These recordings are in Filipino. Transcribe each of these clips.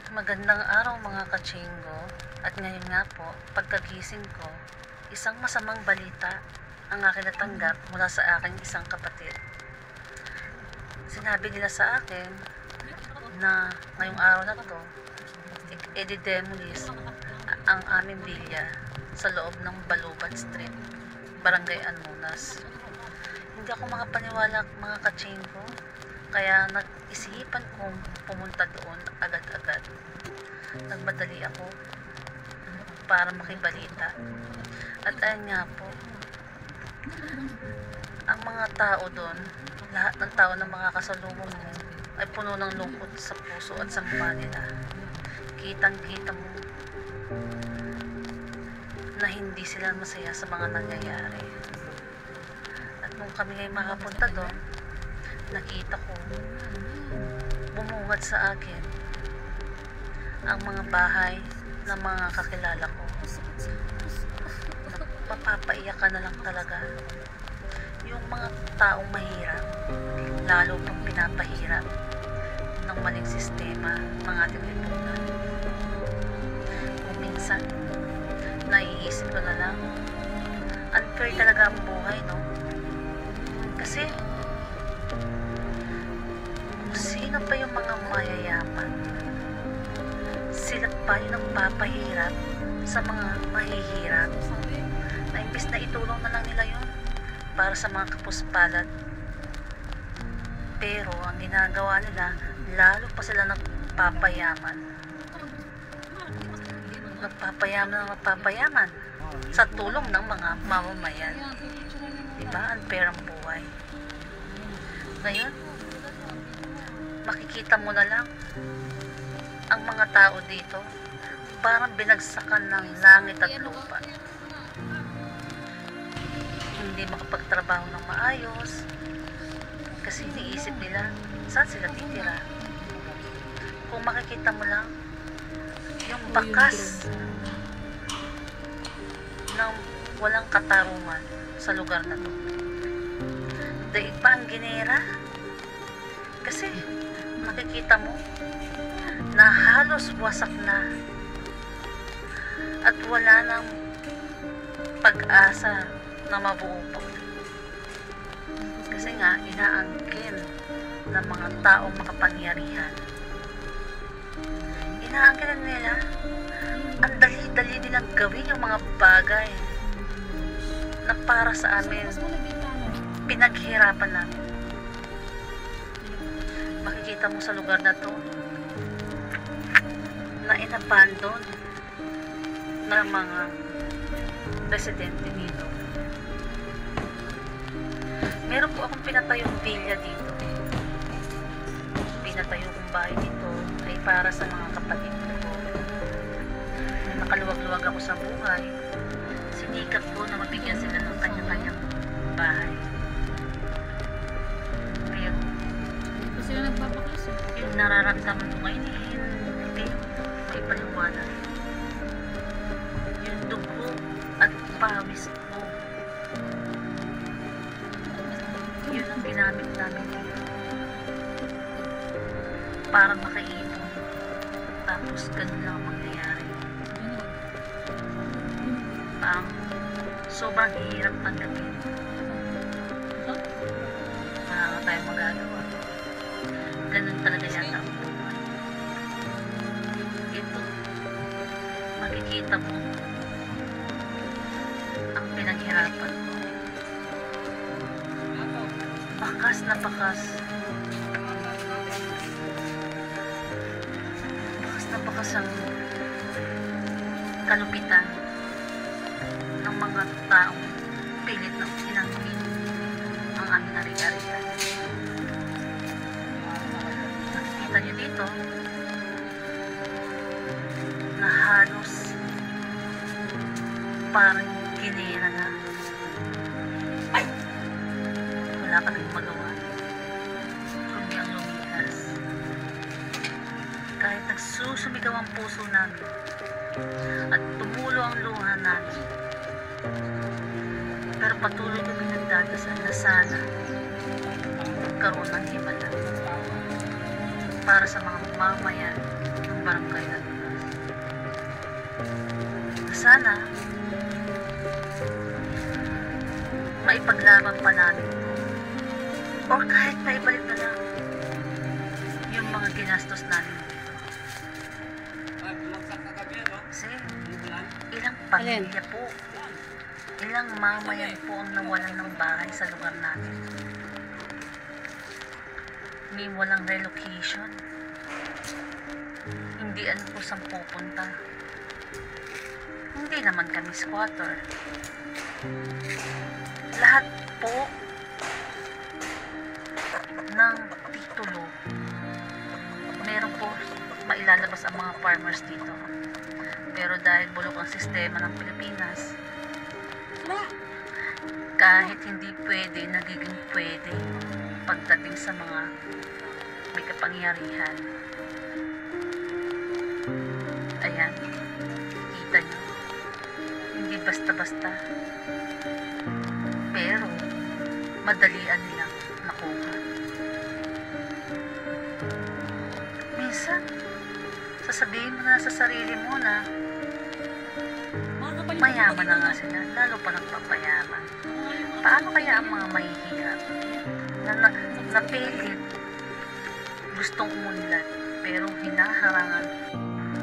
Magandang araw mga kachinggo, at ngayon nga po, pagkagising ko, isang masamang balita ang aking natanggap mula sa aking isang kapatid. Sinabi nila sa akin na ngayong araw na to, i-demolish ang aming bilya sa loob ng Baluban Street, Barangay Anmunas. Hindi ako makapaniwala mga kachinggo, kaya nag-isipan kong pumunta doon agad-agad. Nagmadali ako para makibalita. At ayun nga po, ang mga tao doon, lahat ng tao na makakasalubong mo ay puno ng lungkot sa puso at sa mukha nila. Kitang-kita mo na hindi sila masaya sa mga nangyayari. At nung kami ay makapunta doon, nakita ko bumungad sa akin ang mga bahay ng mga kakilala ko. Mapapaiyak ka na lang talaga. Yung mga taong mahirap, lalo pang pinapahirap ng maling sistema ng ating lipunan. Kung minsan naiisip ko na lang, unfair talaga ang buhay, no? Kasi sino pa yung mga mayayaman? Sila pa yung nagpapahirap sa mga mahihirap, na imbis na itulong na lang nila yun para sa mga kapuspalad. Pero ang ginagawa nila, lalo pa sila nagpapayaman. Nagpapayaman sa tulong ng mga mamamayan. Diba? Unfair ang buhay. Ngayon, makikita mo na lang ang mga tao dito parang binagsakan ng langit at lupa. Hindi makapagtrabaho ng maayos kasi iniisip nila saan sila titira. Kung makikita mo lang yung bakas ng walang katarungan sa lugar na to. Daig pa ang ginera kasi makikita mo na halos wasak na at wala nang pag-asa na mabuo pa. Kasi nga inaangkin ng mga taong makapangyarihan. Inaangkin nila, ang dali-dali nilang gawin yung mga bagay na para sa amin pinaghirapan namin. Makikita mo sa lugar na to na inabandon ng mga residente dito. Meron po akong pinatayong bilya dito. Pinatayo kong bahay dito ay para sa mga kapatid ko. Nakaluwag-luwag ako sa buhay. Sinikap ko na mabigyan sila ng kanya-kanyang bahay. Pero Hindi sila nagpapaklas. yung nararamdaman ko ngayon hindi may paliwanag. Yung dugo at pawis ko, yun ang ginamit namin dito para makaipon. Tapos ganun lang ang mangyayari. Sobrang hirap tanggapin. Wala na tayong magagawa. Ganun talaga yata ang buhay. Ito, makikita mo ang pinaghirapan ko. Bakas na bakas. Bakas na bakas ang kalupitan ng mga taong pilit ng sinangkin ang aming ari-arian. Nakikita nyo dito na halos parang ginira na. Ay! Wala ka nang magawa kundi ang lumikas. Kahit nagsusumigaw ang puso namin at tumulo ang luha namin, pero patuloy kami nagdadasal na sana magkaroon ng himala. para sa mga mamayan ng barangay na ito. Sana maipaglaban pa namin ito, or kahit maibalik na lang yung mga ginastos namin dito. Kasi ilang pamilya po, ilang mamayan po ang nawalan ng bahay sa lugar natin. May walang relocation. Hindi ano po saan pupunta. Hindi naman kami squatter. Lahat po ng titulo, meron po mailalabas ang mga farmers dito. Pero dahil bulok ang sistema ng Pilipinas, kahit hindi pwede, nagiging pwede pagdating sa mga may kapangyarihan. Ayan, kita nyo, hindi basta-basta, pero madalian nilang nakuha. Minsan, sasabihin mo na sa sarili mo na mayaman na nga sila, lalo pa nagpapayaman. Paano kaya ang mga mahihirap na napilit gustong umunlad pero hinaharangan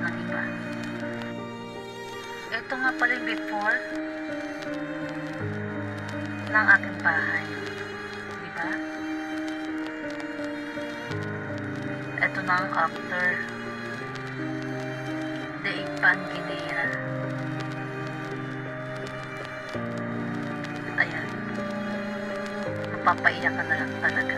ng iba? Ito nga pala yung before ng aking bahay, di ba? Ito na ang after. Daig Panginera. Ayan, mapapaiyak ka na lang talaga.